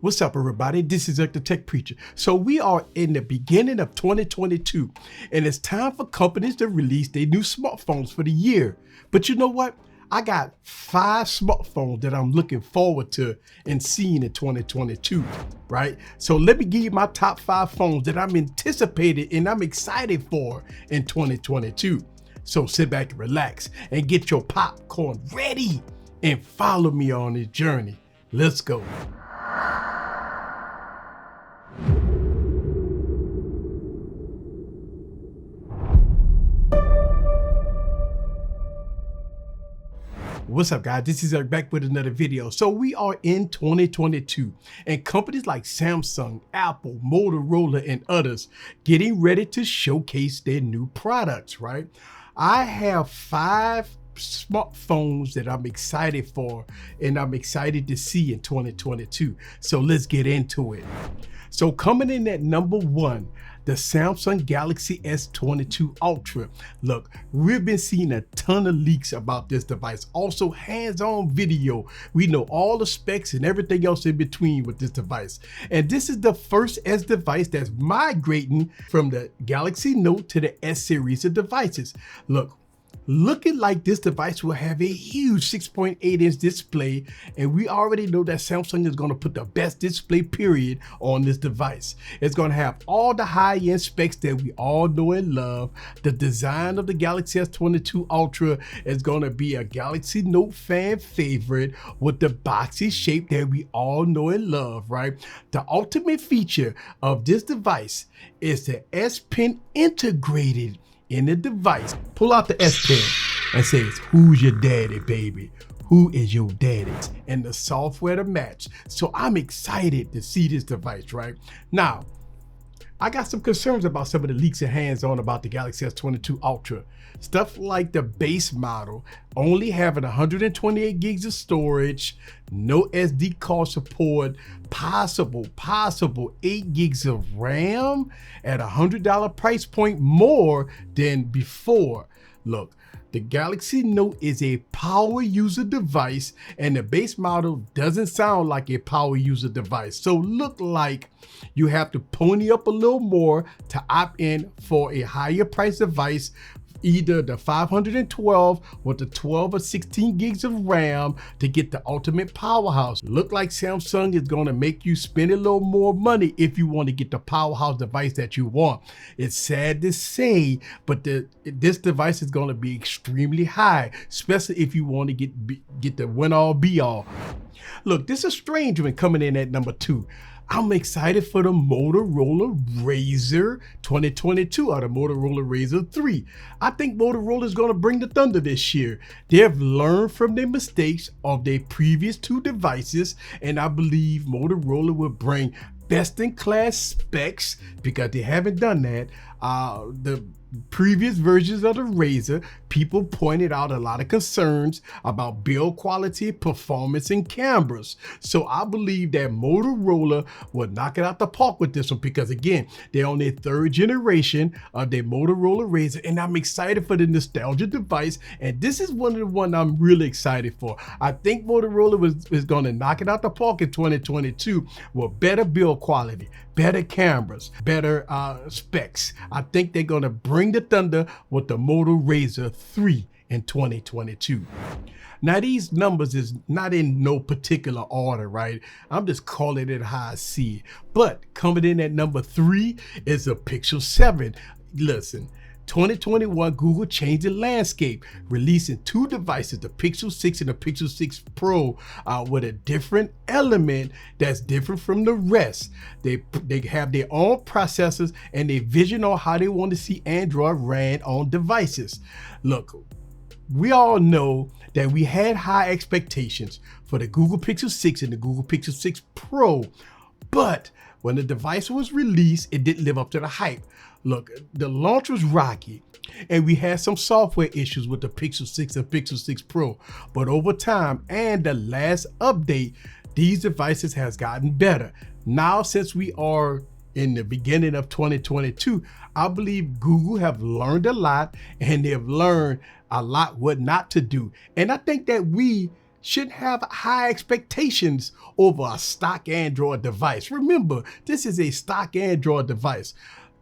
What's up, everybody? This is the Tech Preacher. So we are in the beginning of 2022, and it's time for companies to release their new smartphones for the year. But you know what? I got 5 smartphones that I'm looking forward to and seeing in 2022, right? So let me give you my top 5 phones that I'm anticipating and I'm excited for in 2022. So sit back and relax and get your popcorn ready and follow me on this journey. Let's go. What's up, guys? This is Eric back with another video. So we are in 2022 and companies like Samsung, Apple, Motorola, and others getting ready to showcase their new products, right? I have 5 smartphones that I'm excited for and I'm excited to see in 2022. So let's get into it. So coming in at number 1, the Samsung Galaxy S22 Ultra. Look, we've been seeing a ton of leaks about this device. Also hands-on video. We know all the specs and everything else in between with this device. And this is the first S device that's migrating from the Galaxy Note to the S series of devices. Looking like this device will have a huge 6.8-inch display, and we already know that Samsung is going to put the best display period on this device. It's going to have all the high-end specs that we all know and love. The design of the Galaxy S22 Ultra is going to be a Galaxy Note fan favorite with the boxy shape that we all know and love, right? The ultimate feature of this device is the S Pen integrated in the device. Pull out the S Pen and says, "Who's your daddy, baby? Who is your daddy?" And the software to match. So I'm excited to see this device, right? Now, I got some concerns about some of the leaks and hands-on about the Galaxy S22 Ultra. Stuff like the base model only having 128 gigs of storage, no SD card support, possible 8 gigs of RAM at $100 price point more than before. Look, the Galaxy Note is a power user device and the base model doesn't sound like a power user device. So look like you have to pony up a little more to opt in for a higher price device, either the 512 with the 12 or 16 gigs of RAM to get the ultimate powerhouse. Look like Samsung is going to make you spend a little more money if you want to get the powerhouse device that you want. It's sad to say, but this device is going to be extremely high, especially if you want to get the win all be all. Look, this is strange when coming in at number 2. I'm excited for the Motorola Razr 2022 or the Motorola Razr 3. I think Motorola is going to bring the thunder this year. They have learned from their mistakes of their previous 2 devices, and I believe Motorola will bring best-in-class specs because they haven't done that. The previous versions of the Razr, people pointed out a lot of concerns about build quality, performance, and cameras. So I believe that Motorola will knock it out the park with this one because, again, they're on their 3rd generation of their Motorola Razr, and I'm excited for the nostalgia device, and this is one of the ones I'm really excited for. I think Motorola is going to knock it out the park in 2022 with better build quality, better cameras, better specs. I think they're going to bring the thunder with the Moto Razr 3 in 2022. Now, these numbers is not in no particular order, right? I'm just calling it how I see it. But coming in at number 3 is a Pixel 7. Listen, 2021, Google changed the landscape, releasing 2 devices, the Pixel 6 and the Pixel 6 Pro, with a different element that's different from the rest. They have their own processors and they vision on how they want to see Android ran on devices. Look, we all know that we had high expectations for the Google Pixel 6 and the Google Pixel 6 Pro, but when the device was released, it didn't live up to the hype. Look, the launch was rocky and we had some software issues with the Pixel 6 and Pixel 6 Pro, but over time and the last update, these devices has gotten better. Now, since we are in the beginning of 2022, I believe Google have learned a lot and they have learned a lot what not to do. And I think that we shouldn't have high expectations over a stock Android device. Remember, this is a stock Android device.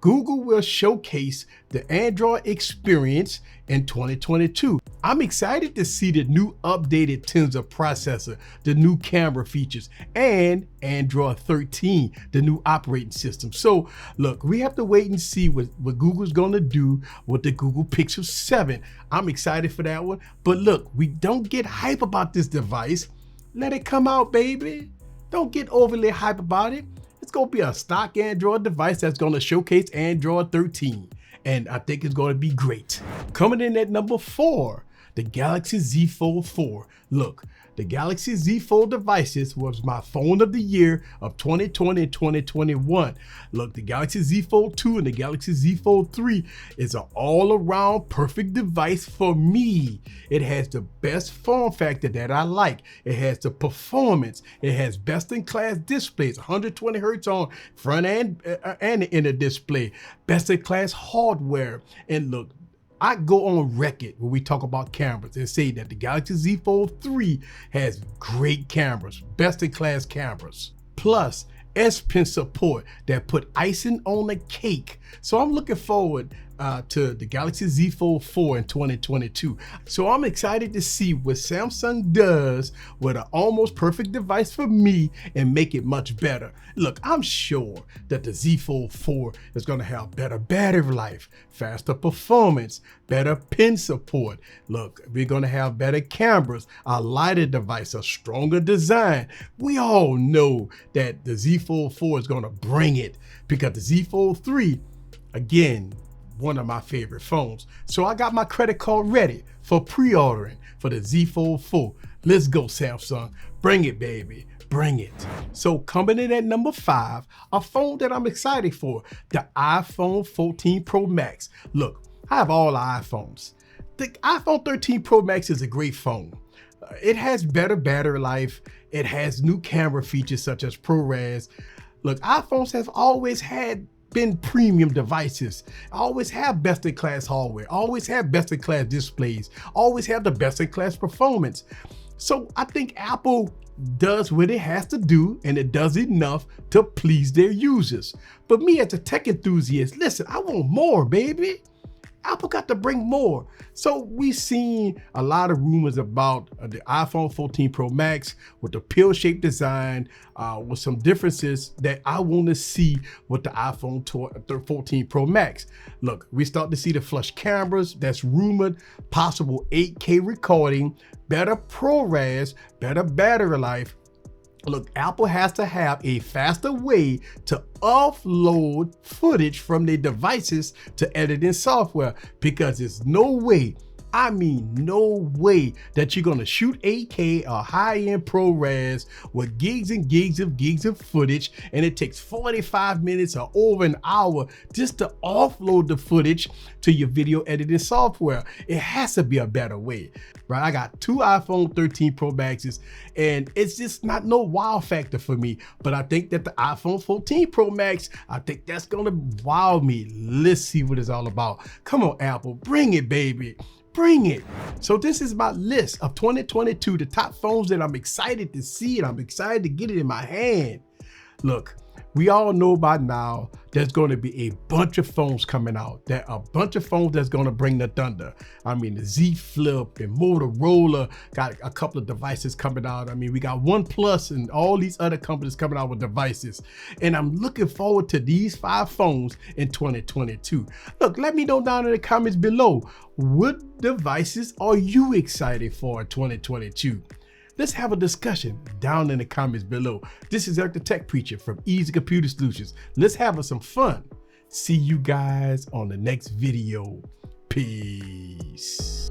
Google will showcase the Android experience in 2022. I'm excited to see the new updated Tensor processor, the new camera features, and Android 13, the new operating system. So look, we have to wait and see what Google's gonna do with the Google Pixel 7. I'm excited for that one. But look, we don't get hype about this device. Let it come out, baby. Don't get overly hype about it. It's gonna be a stock Android device that's gonna showcase Android 13. And I think it's gonna be great. Coming in at number 4, the Galaxy Z Fold 4. Look, the Galaxy Z Fold devices was my phone of the year of 2020 and 2021. Look, the Galaxy Z Fold 2 and the Galaxy Z Fold 3 is an all-around perfect device for me. It has the best form factor that I like. It has the performance. It has best-in-class displays, 120 Hertz on front and the inner display, best-in-class hardware. And look, I go on record when we talk about cameras and say that the Galaxy Z Fold 3 has great cameras, best-in-class cameras, plus S Pen support that put icing on the cake. So I'm looking forward to the Galaxy Z Fold 4 in 2022. So I'm excited to see what Samsung does with an almost perfect device for me and make it much better. Look, I'm sure that the Z Fold 4 is going to have better battery life, faster performance, better pen support. Look, we're going to have better cameras, a lighter device, a stronger design. We all know that the Z Fold 4 is going to bring it because the Z Fold 3, again, one of my favorite phones. So I got my credit card ready for pre-ordering for the Z Fold 4. Let's go, Samsung. Bring it, baby. Bring it. So coming in at number 5, a phone that I'm excited for, the iPhone 14 Pro Max. Look, I have all the iPhones. The iPhone 13 Pro Max is a great phone. It has better battery life. It has new camera features such as ProRes. Look, iPhones have always been premium devices, always have best-in-class hardware, always have best-in-class displays, always have the best-in-class performance. So I think Apple does what it has to do, and it does enough to please their users. But me as a tech enthusiast, listen, I want more, baby. Apple got to bring more. So we've seen a lot of rumors about the iPhone 14 Pro Max with the pill-shaped design, with some differences that I want to see with the iPhone 14 Pro Max. Look, we start to see the flush cameras that's rumored, possible 8K recording, better ProRes, better battery life. Look, Apple has to have a faster way to offload footage from their devices to editing software, because there's no way, I mean no way, that you're gonna shoot 8K or high-end ProRes with gigs and gigs of footage, and it takes 45 minutes or over an hour just to offload the footage to your video editing software. It has to be a better way, right? I got 2 iPhone 13 Pro Maxes, and it's just not no wow factor for me. But I think that the iPhone 14 Pro Max, I think that's gonna wow me. Let's see what it's all about. Come on, Apple, bring it, baby. Bring it. So this is my list of 2022, the top phones that I'm excited to see, and I'm excited to get it in my hand. Look, we all know by now there's going to be a bunch of phones coming out. There are a bunch of phones that's going to bring the thunder. I mean, the Z Flip and Motorola got a couple of devices coming out. I mean, we got OnePlus and all these other companies coming out with devices. And I'm looking forward to these 5 phones in 2022. Look, let me know down in the comments below, what devices are you excited for in 2022? Let's have a discussion down in the comments below. This is Eric the Tech Preacher from Easy Computer Solutions. Let's have some fun. See you guys on the next video. Peace.